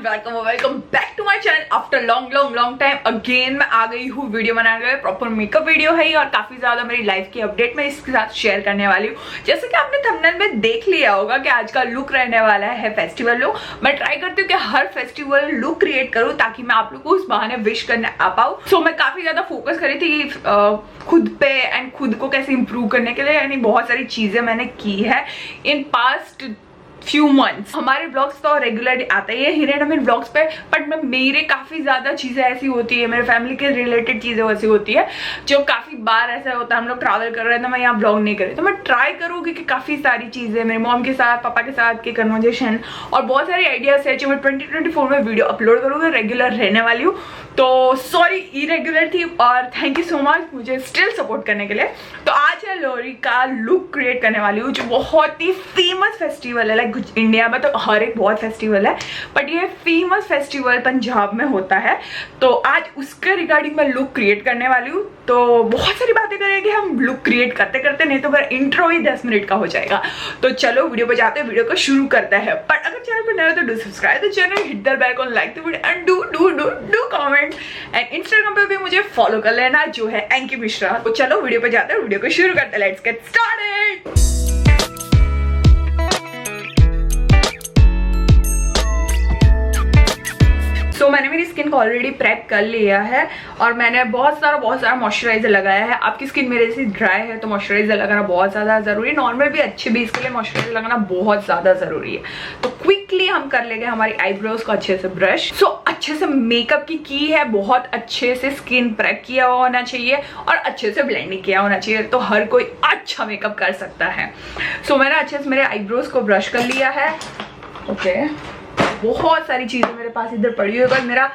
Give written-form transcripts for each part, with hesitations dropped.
Welcome back to my channel after long time again मैं आ गई हूँ वीडियो बनाने का। प्रॉपर मेकअप वीडियो है और काफी ज्यादा मेरी लाइफ की अपडेट मैं इसके साथ शेयर करने वाली हूँ। जैसे कि आपने थंबनेल में देख लिया होगा कि आज का लुक रहने वाला है फेस्टिवल लुक। मैं ट्राई करती हूँ कि हर फेस्टिवल लुक क्रिएट करूँ ताकि मैं आप लोग को उस बहाने विश करने आ पाऊँ। सो मैं काफी ज्यादा फोकस करी थी खुद पे एंड खुद को कैसे इंप्रूव करने के लिए, यानी बहुत सारी चीजें मैंने की है इन पास्ट फ्यू मंथ्स। हमारे ब्लॉग्स तो रेगुलर आते ही है हिरेन अमीन ब्लॉग्स पे, बट मेरे काफी ज्यादा चीजें ऐसी होती है, मेरे फैमिली के रिलेटेड चीजें ऐसी होती है जो काफी बार ऐसा होता है हम लोग ट्रैवल कर रहे हैं तो मैं यहाँ ब्लॉग नहीं कर रही। तो मैं ट्राई करूँगी कि काफी सारी चीजें मेरे मॉम के साथ पापा के साथ के कन्वर्जेशन और बहुत सारी आइडियाज है जो मैं 2024 में वीडियो अपलोड करूँगी, रेगुलर रहने वाली हूँ। तो सॉरी इरेगुलर थी और थैंक यू सो मच मुझे स्टिल सपोर्ट करने के लिए। तो आज है लोहड़ी का लुक क्रिएट करने वाली हूँ जो बहुत ही फेमस फेस्टिवल है। लाइक कुछ इंडिया में तो हर एक बहुत फेस्टिवल है बट ये फेमस फेस्टिवल पंजाब में होता है। तो आज उसके रिगार्डिंग मैं लुक क्रिएट करने वाली हूँ। तो बहुत सारी बातें करेंगे हम लुक क्रिएट करते करते, नहीं तो मेरा इंट्रो ही 10 मिनट का हो जाएगा। तो चलो वीडियो पे जाते हैं, वीडियो को शुरू करते हैं। पर अगर चैनल पर नए हो तो do subscribe the channel, hit the bell icon, like the video and do comment and Instagram पे भी मुझे फॉलो कर लेना जो है एंकी मिश्रा। तो चलो वीडियो पे जाते हैं, वीडियो को शुरू करते हैं। Let's get started. तो मैंने मेरी स्किन को ऑलरेडी प्रेप कर लिया है और मैंने बहुत सारा मॉइस्चराइजर लगाया है। आपकी स्किन मेरे से ड्राई है तो मॉइस्चराइजर लगाना बहुत ज़्यादा ज़रूरी है। नॉर्मल भी अच्छे भी इसके लिए मॉइस्चराइजर लगाना बहुत ज़्यादा ज़रूरी है। तो क्विकली हम कर लेंगे हमारी आईब्रोज को अच्छे से ब्रश। सो अच्छे से मेकअप की है, बहुत अच्छे से स्किन प्रेप किया हुआ होना चाहिए और अच्छे से ब्लेंडिंग किया होना चाहिए, तो हर कोई अच्छा मेकअप कर सकता है। सो मैंने अच्छे से मेरे आईब्रोज को ब्रश कर लिया है। ओके बहुत सारी चीजें मेरे पास इधर पड़ी हुई है। कल मेरा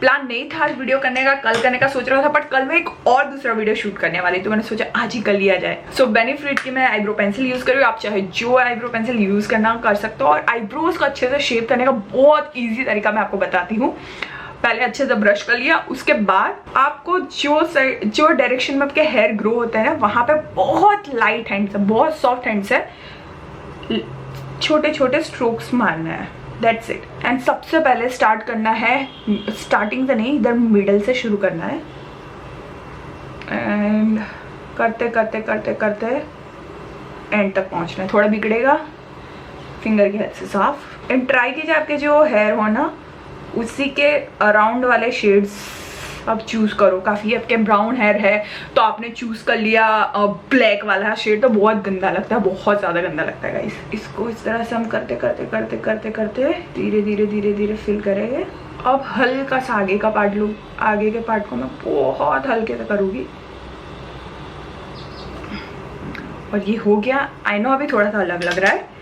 प्लान नहीं था आज वीडियो करने का, कल करने का सोच रहा था, बट कल मैं एक और दूसरा वीडियो शूट करने वाली, तो मैंने सोचा आज ही कर लिया जाए। सो बेनिफिट की मैं आईब्रो पेंसिल यूज कर रही हूँ। आप चाहे जो आईब्रो पेंसिल यूज करना कर सकते हो और आईब्रोज को अच्छे से शेप करने का बहुत ईजी तरीका मैं आपको बताती हूँ। पहले अच्छे से ब्रश कर लिया, उसके बाद आपको जो डायरेक्शन में आपके हेयर ग्रो होते हैं ना वहां पे बहुत लाइट हैंड से, बहुत सॉफ्ट हैंड से छोटे छोटे स्ट्रोक्स मारना है। That's it. एंड सबसे पहले स्टार्ट करना है, स्टार्टिंग से नहीं, इधर मिडल से शुरू करना है एंड करते करते करते करते एंड तक पहुंचना है। थोड़ा बिगड़ेगा, फिंगर की हेल्प से साफ। एंड ट्राई कीजिए आपके जो हेयर हो ना उसी के अराउंड वाले शेड्स आप चूज करो। काफी आपके ब्राउन हेयर है तो आपने चूज कर लिया ब्लैक वाला शेड, तो बहुत गंदा लगता है, बहुत ज्यादा गंदा लगता है गाइस। इसको इस तरह से हम करते करते करते करते करते धीरे धीरे धीरे धीरे फिल करेंगे। अब हल्का सा आगे का पार्ट लूँ, आगे के पार्ट को मैं बहुत हल्के से करूंगी और ये हो गया। आई नो अभी थोड़ा सा अलग लग रहा है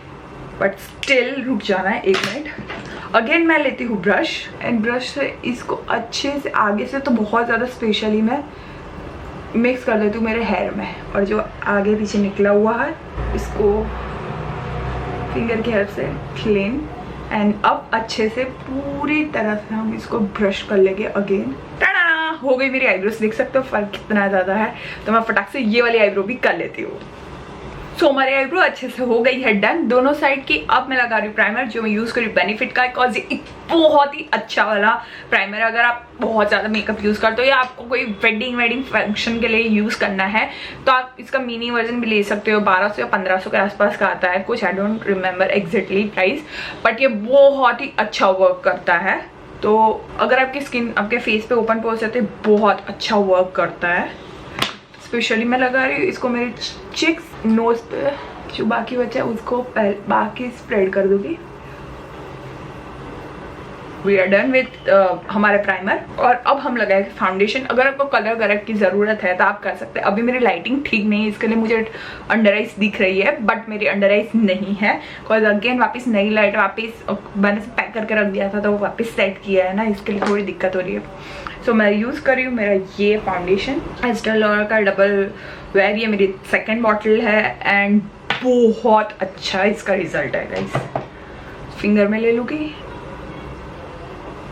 बट स्टिल रुक जाना है 1 मिनट। अगेन मैं लेती हूँ ब्रश एंड ब्रश से इसको अच्छे से आगे से तो बहुत ज़्यादा स्पेशली मैं मिक्स कर देती हूँ मेरे हेयर में, और जो आगे पीछे निकला हुआ है इसको फिंगर की हेल्प से क्लीन। एंड अब अच्छे से पूरी तरह से हम इसको ब्रश कर लेंगे अगेन। टाडा हो गई मेरी आईब्रोज, देख सकते हो फर्क कितना ज़्यादा है। तो मैं फटाक से ये वाली आईब्रो भी कर लेती हूँ। सो हमारी आईब्रो अच्छे से हो गई है डन दोनों साइड की। अब मैं लगा रही हूँ प्राइमर जो मैं यूज करी बेनिफिट का, बिकॉज ये एक बहुत ही अच्छा वाला प्राइमर है। अगर आप बहुत ज्यादा मेकअप यूज करते हो या आपको कोई वेडिंग फंक्शन के लिए यूज करना है तो आप इसका मिनी वर्जन भी ले सकते हो। 1200 या 1500 के आसपास का आता है कुछ, I don't remember exactly price, but ये बहुत ही अच्छा वर्क करता है। तो अगर आपकी स्किन आपके फेस पे ओपन पोर्स है तो बहुत अच्छा वर्क करता है। स्पेशली मैं लगा रही हूँ इसको मेरे चिक्स, नोज पे जो बाकी बचा है उसको बाकी स्प्रेड कर दूंगी। वी आर डन विथ हमारे प्राइमर। और अब हम लगाएंगे फाउंडेशन। अगर आपको कलर करेक्ट की ज़रूरत है तो आप कर सकते हैं। अभी मेरी लाइटिंग ठीक नहीं है इसके लिए मुझे अंडर आइज दिख रही है बट मेरी अंडर आइज नहीं है, बिकॉज अगेन वापस नई लाइट वापस मैंने पैक करके रख दिया था तो वो वापस सेट किया है ना, इसके लिए थोड़ी दिक्कत हो रही है। सो मैं यूज़ कर रही हूँ मेरा ये फाउंडेशन एस्टें लॉडर का डबल वेयर। ये मेरी सेकेंड बॉटल है एंड बहुत अच्छा इसका रिजल्ट है गाइस। फिंगर में ले लूँगी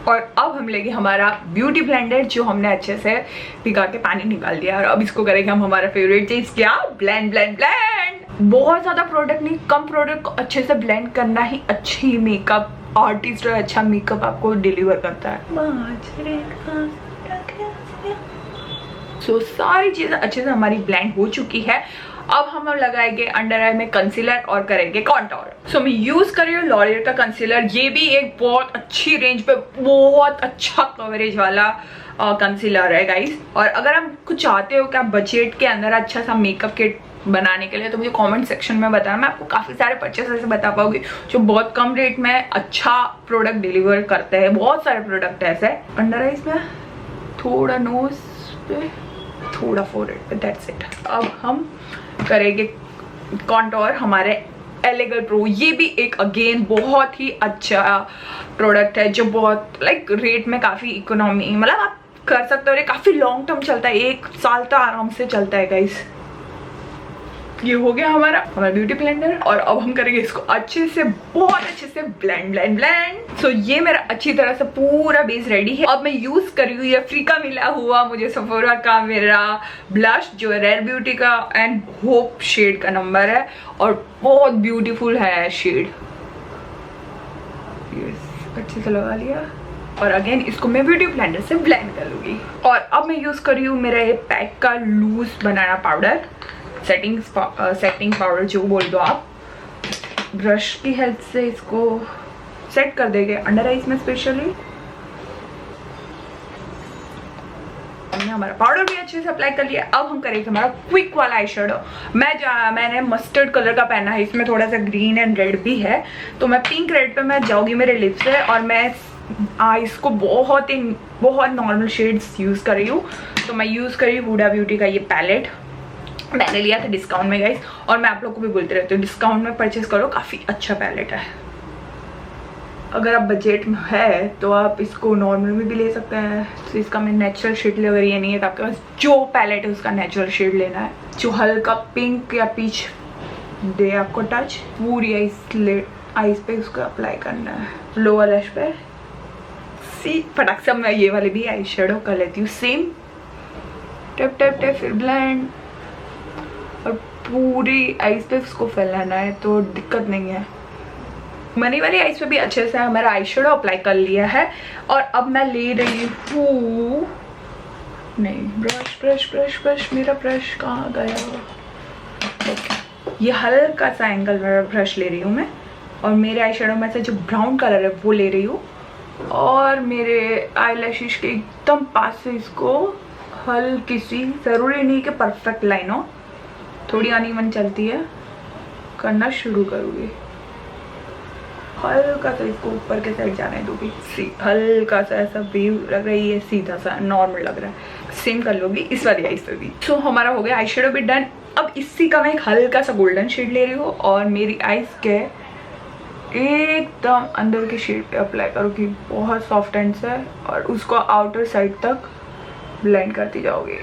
और अब हम लेंगे हमारा ब्यूटी ब्लेंडर जो हमने अच्छे से भिगा के पानी निकाल दिया और अब इसको करेंगे हम हमारा फेवरेट चीज क्या, ब्लेंड ब्लेंड ब्लेंड। बहुत ज्यादा प्रोडक्ट नहीं, कम प्रोडक्ट को अच्छे से ब्लेंड करना ही अच्छी मेकअप आर्टिस्ट और अच्छा मेकअप आपको डिलीवर करता है। सो सारी चीजें अच्छे से हमारी ब्लेंड हो चुकी है। अब हम लगाएंगे अंडर आई में कंसीलर और करेंगे कॉन्टोर। सो मैं यूज कर रही हूँ लॉरियल का कंसीलर। ये भी एक बहुत अच्छी रेंज पे बहुत अच्छा कवरेज वाला कंसीलर है गाइस। और अगर आप कुछ चाहते हो कि आप बजट के अंदर अच्छा सा मेकअप किट बनाने के लिए, तो मुझे कमेंट सेक्शन में बताना। मैं आपको काफी सारे परचेस ऐसे बता पाऊंगी जो बहुत कम रेट में अच्छा प्रोडक्ट डिलीवर करते हैं। बहुत सारे प्रोडक्ट है ऐसे। अंडर आईज में थोड़ा, नोज पे थोड़ा, फोरहेड पे, दैट्स इट। अब हम करेंगे कॉन्टोर हमारे एलेगल प्रो। ये भी एक अगेन बहुत ही अच्छा प्रोडक्ट है जो बहुत लाइक रेट में काफी इकोनॉमी, मतलब आप कर सकते हो। ये काफी लॉन्ग टर्म चलता है, 1 साल तो आराम से चलता है गाइस। ये हो गया हमारा ब्यूटी ब्लेंडर। और अब हम करेंगे इसको अच्छे से, बहुत अच्छे से ब्लेंड। सो ये मेरा अच्छी तरह से पूरा बेस रेडी है। अब मैं यूज कर रही हूँ ये फ्री का मिला हुआ मुझे सेफोरा का मेरा ब्लश, जो रेयर ब्यूटी का एंड होप शेड का नंबर है और बहुत ब्यूटीफुल है शेड। अच्छे से लगा लिया और अगेन इसको मैं ब्यूटी ब्लेंडर से ब्लेंड कर लूंगी। और अब मैं यूज कर रही हूँ मेरा ये पैक का loose banana powder, setting powder जो बोल दो आप। ब्रश की हेल्प से इसको सेट कर देंगे अंडर आईज में स्पेशली। हमने हमारा पाउडर भी अच्छे से अप्लाई कर लिया। अब हम करेंगे हमारा क्विक वाला आई शेडो। मैंने मस्टर्ड कलर का पहना है, इसमें थोड़ा सा ग्रीन एंड रेड भी है, तो मैं पिंक रेड पे मैं जाऊंगी मेरे लिप्स से। और मैं आईज को बहुत नॉर्मल शेड्स यूज कर रही हूँ। तो मैं यूज कर रही हूँ हुडा ब्यूटी का ये पैलेट। मैंने लिया था डिस्काउंट में गाइस, और मैं आप लोग को भी बोलती रहती हूँ डिस्काउंट में परचेज करो, काफी अच्छा पैलेट है। अगर आप बजट में है तो आप इसको नॉर्मल में भी ले सकते हैं। तो इसका मैं नेचुरल शेड ले, अगर ये नहीं है तो आपके पास जो पैलेट है उसका नेचुरल शेड लेना है, जो हल्का पिंक या पीच दे आपको टच। पूरी आईज पे उसको अप्लाई करना है, लोअर लैश पे। फटाक से मैं ये वाले भी आई शेडो कर लेती हूँ सेम। टेप टेप टेप, फिर ब्लेंड और पूरी आईज पे उसको फैलाना है, तो दिक्कत नहीं है। मनी वाली आईज पे भी अच्छे से हमारा आई शेडो अप्लाई कर लिया है। और अब मैं ले रही हूँ, नहीं, ब्रश मेरा ब्रश कहाँ गया? ये हल्का सा एंगल वाला ब्रश ले रही हूँ मैं, और मेरे आई शेडो में से जो ब्राउन कलर है वो ले रही हूँ। और मेरे आई लैशेस के एकदम पास से इसको हल्की सी, जरूरी नहीं कि परफेक्ट लाइन हो, थोड़ी अनइवन चलती है, करना शुरू करूँगी। हल्का सा इसको ऊपर के साइड जाने दूंगी। हल्का सा ऐसा वेव लग रही है, सीधा सा नॉर्मल लग रहा है। सेम कर लूंगी इस वाली आईज पे भी। सो हमारा हो गया आई शेडो भी डन। अब इसी का मैं एक हल्का सा गोल्डन शेड ले रही हूँ और मेरी आईज के एकदम अंदर के शेड पे अप्लाई करूँगी, बहुत सॉफ्ट एंड से, और उसको आउटर साइड तक ब्लेंड करती जाओगी।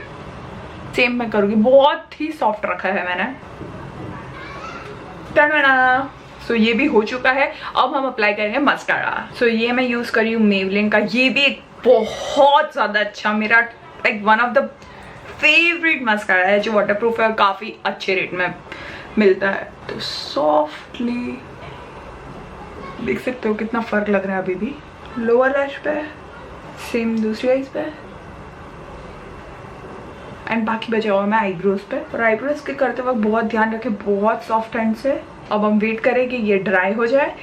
सेम मैं करूँगी, बहुत ही सॉफ्ट रखा है मैंने। सो ये भी हो चुका है। अब हम अप्लाई करेंगे मस्कारा। सो ये मैं यूज कर रही हूँ मेवलिन का। ये भी एक बहुत ज्यादा अच्छा, मेरा like one of the favourite mascara है, जो वाटरप्रूफ है और काफी अच्छे रेट में मिलता है। तो सॉफ्टली देख सकते हो कितना फर्क लग रहा है अभी भी। लोअर लैश पे, सेम दूसरी आईज पे, एंड बाकी बचा हुआ मैं आईब्रोज पे। और आईब्रोज के करते वक्त बहुत ध्यान रखें, बहुत सॉफ्ट हैंड से। अब हम वेट करें कि ये ड्राई हो जाए,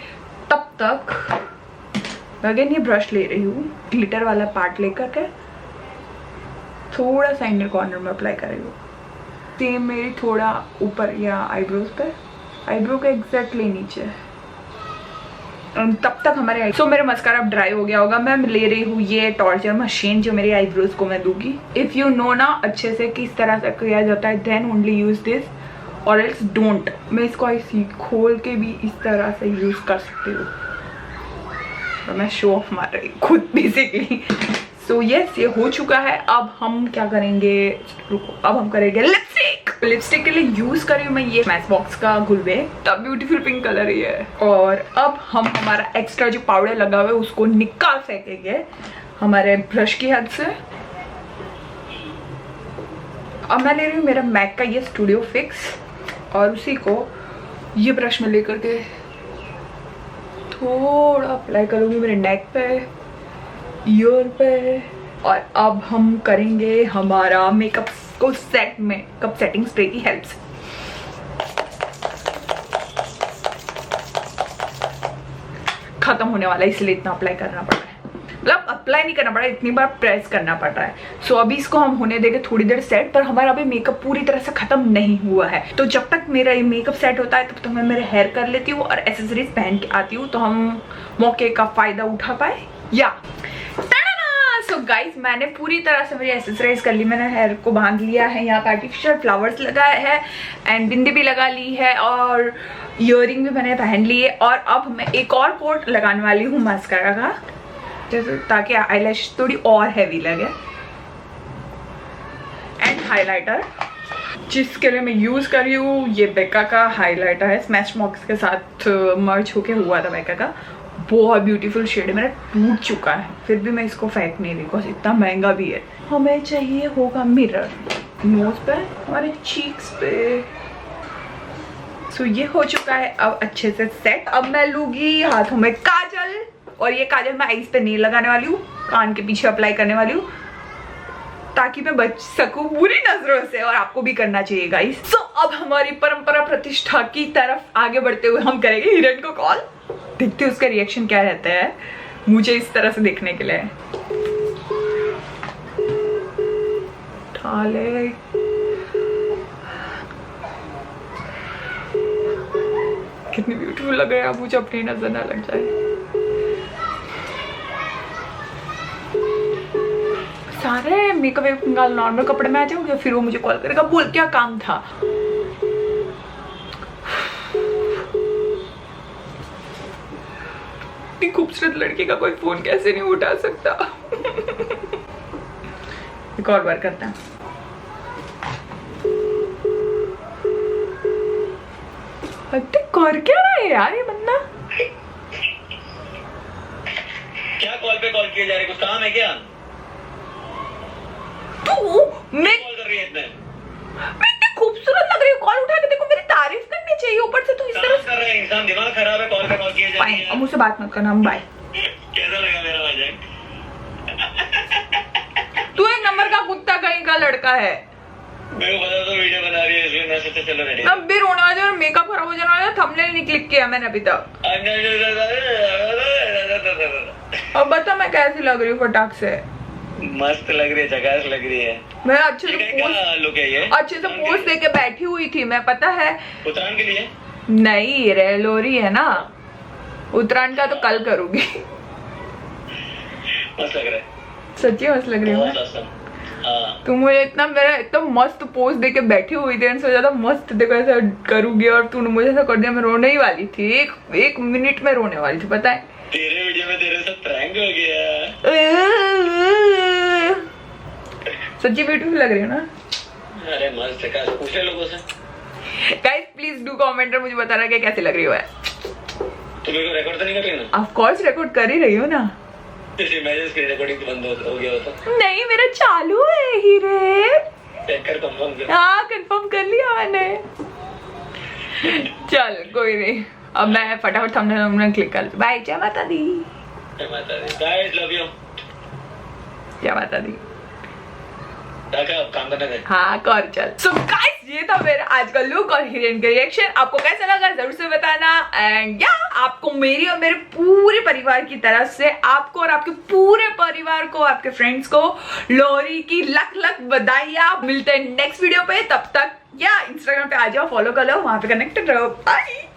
तब तक अगेन ये ब्रश ले रही हूँ, ग्लिटर वाला पार्ट लेकर के थोड़ा सा इनर कॉर्नर में अप्लाई कर रही हूँ। सेम मेरी थोड़ा ऊपर या आईब्रोज पे, आईब्रो के एग्जैक्टली नीचे। तब तक हमारे मेरा मस्कारा अब ड्राई हो गया होगा। मैं ले रही हूँ ये टॉर्चर मशीन, जो मेरी आईब्रोज को मैं दूंगी। इफ यू नो ना अच्छे से किस तरह से किया जाता है, देन ओनली यूज दिस और एल्स डोंट। मैं इसको ऐसे खोल के भी इस तरह से यूज कर सकती हूँ, तो मैं शो ऑफ मार रही हूँ खुद बेसिकली। सो यस, ये हो चुका है। अब हम क्या करेंगे, रुको, अब हम करेंगे लिपस्टिक। लिपस्टिक के लिए यूज कर रही हूँ मैं ये मैच बॉक्स का गुलवे, तब ब्यूटीफुल पिंक कलर ही है। और अब हम हमारा एक्स्ट्रा जो पाउडर लगा हुआ है उसको निकाल फेंकेंगे हमारे ब्रश की हेल्प से। अब मैं ले रही हूँ मेरा मैक का ये स्टूडियो फिक्स, और उसी को ये ब्रश में लेकर के थोड़ा अप्लाई करूंगी मेरे नेक पे, ईयर पे, और अब हम करेंगे हमारा मेकअप को सेट में मेकअप सेटिंग स्प्रे की हेल्प से। खत्म होने वाला है इसलिए इतना अप्लाई करना पड़ रहा है, मतलब अप्लाई नहीं करना पड़ रहा है, इतनी बार प्रेस करना पड़ रहा है। सो अभी इसको हम होने देंगे थोड़ी देर सेट, पर हमारा अभी मेकअप पूरी तरह से खत्म नहीं हुआ है। तो जब तक मेरा ये मेकअप सेट होता है तब तक मैं मेरे हेयर कर लेती हूँ और एसेसरीज पहन के आती हूँ, तो हम मौके का फायदा उठा पाए। या सो गाइज मैंने पूरी तरह से मेरी एक्सेसरीज कर ली, मैंने हेयर को बांध लिया है, यहाँ पे आर्टिफिशियल फ्लावर्स लगाए हैं एंड बिंदी भी लगा ली है और ईयरिंग भी मैंने पहन ली है। और अब मैं एक और कोट लगाने वाली हूँ मास्कारा का, जैसे ताकि आईलैश थोड़ी और हैवी लगे, एंड हाइलाइटर जिसके लिए मैं यूज़ कर रही हूँ ये बेका का हाइलाइटर है, स्मैश बॉक्स के साथ मर्ज होके हुआ था बेका का, बहुत ब्यूटीफुल शेड है, मेरा टूट चुका है फिर भी मैं इसको फेंक नहीं रही बिकॉज इतना महंगा भी है। हमें चाहिए होगा मिरर नोज पे, हमारे चीक्स पे। सो ये हो चुका है अब अच्छे से सेट। अब मैं लूंगी हाथों में काजल, और ये काजल मैं आईज पे नहीं लगाने वाली हूँ, कान के पीछे अप्लाई करने वाली हूँ ताकि मैं बच सकूं बुरी नजरों से, और आपको भी करना चाहिए गाइस। सो अब हमारी परंपरा प्रतिष्ठा की तरफ आगे बढ़ते हुए हम करेंगे हिरण को कॉल, देखते हैं उसका रिएक्शन क्या रहता है मुझे इस तरह से देखने के लिए। ठाले कितनी ब्यूटीफुल लग रहा है, अब मुझे अपनी नजर ना लग जाए। सारे मेकअप नॉर्मल कपड़े में आ जाऊंगे, फिर वो मुझे कॉल करेगा, बोल क्या काम था। इतनी खूबसूरत लड़की का कोई फोन कैसे नहीं उठा सकता। एक और बार करते हैं। कर क्या रहा है यार ये बंदा? क्या कॉल पे कॉल किए जा रहे, कुछ काम है क्या? तू मैं कॉल कर रही है इतने? मैं इतनी खूबसूरत लग रही हूँ, कॉल उठा के देखो, मेरी तारीफ करनी चाहिए, ऊपर से तू इस तरह कर रहे हैं, इंसान दिमाग खराब है, कॉल पे कॉल किए जा रही है। अब मुझसे बात मत करना, बाय। कैसा लगा मेरा मजाक? तू एक नंबर का कुत्ता कहीं का लड़का है। मेरे को पता तो वीडियो बना रही है इसलिए मैं सोचा चलो रेडी। अब भी रोने वाला और मेकअप खराब हो जाने वाला, थंबनेल नहीं क्लिक किया मैंने अभी तक। अब बता मैं कैसी लग रही हूँ फटाक से? मस्त लग रही है, झकास लग रही है। मैं अच्छे से पोस्ट पोस्ट देके बैठी हुई थी मैं, पता है उत्तरायण के लिए नहीं, रेलोरी है ना, उत्तरायण का तो कल करूंगी। मस्त लग रहा है, सच्ची मस्त लग रही हूँ। तू मुझे इतना मेरा इतना मस्त पोज देके बैठी हुई थी, से ज्यादा मस्त देखो ऐसा करूंगी, और तूने मुझे ऐसा कर दिया, मैं रोने ही वाली थी, एक मिनट में रोने वाली थी, पता है? तेरे वीडियो में तेरे साथ प्रैंक हो गया। सच्ची ब्यूटीफुल लग रही है ना? अरे मस्त है, पूछे लोगों से। गाइस प्लीज डू कमेंट और मुझे बताना कि कैसी लग रही हो। तुम्हें को रिकॉर्ड तो नहीं कर रही ना? ऑफ कोर्स रिकॉर्ड कर ही रही हूँ ना। स्क्रीन रिकॉर्डिंग बंद हो गया होता। नहीं मेरा चालू है हीरे। चेक कर कंफर्म कर। हाँ कंफर्म कर लिया मैंने। चल कोई नहीं, अब मैं फटाफट थंबनेल क्लिक कर। बाय, जय माता दी। जय माता दी गाइस, लव यू। जय माता दी। काम करना है। हाँ कर चल। So guys, ये था मेरा आज का लुक और हीरोइन का रिएक्शन। आपको कैसा लगा जरूर से बताना। एंड या आपको मेरी और मेरे पूरे परिवार की तरफ से आपको और आपके पूरे परिवार को, आपके फ्रेंड्स को लोहरी की लख लख बधाइयां। मिलते हैं नेक्स्ट वीडियो पे, तब तक या इंस्टाग्राम पे आ जाओ, फॉलो कर लो, वहां पे कनेक्टेड रहो। बाय।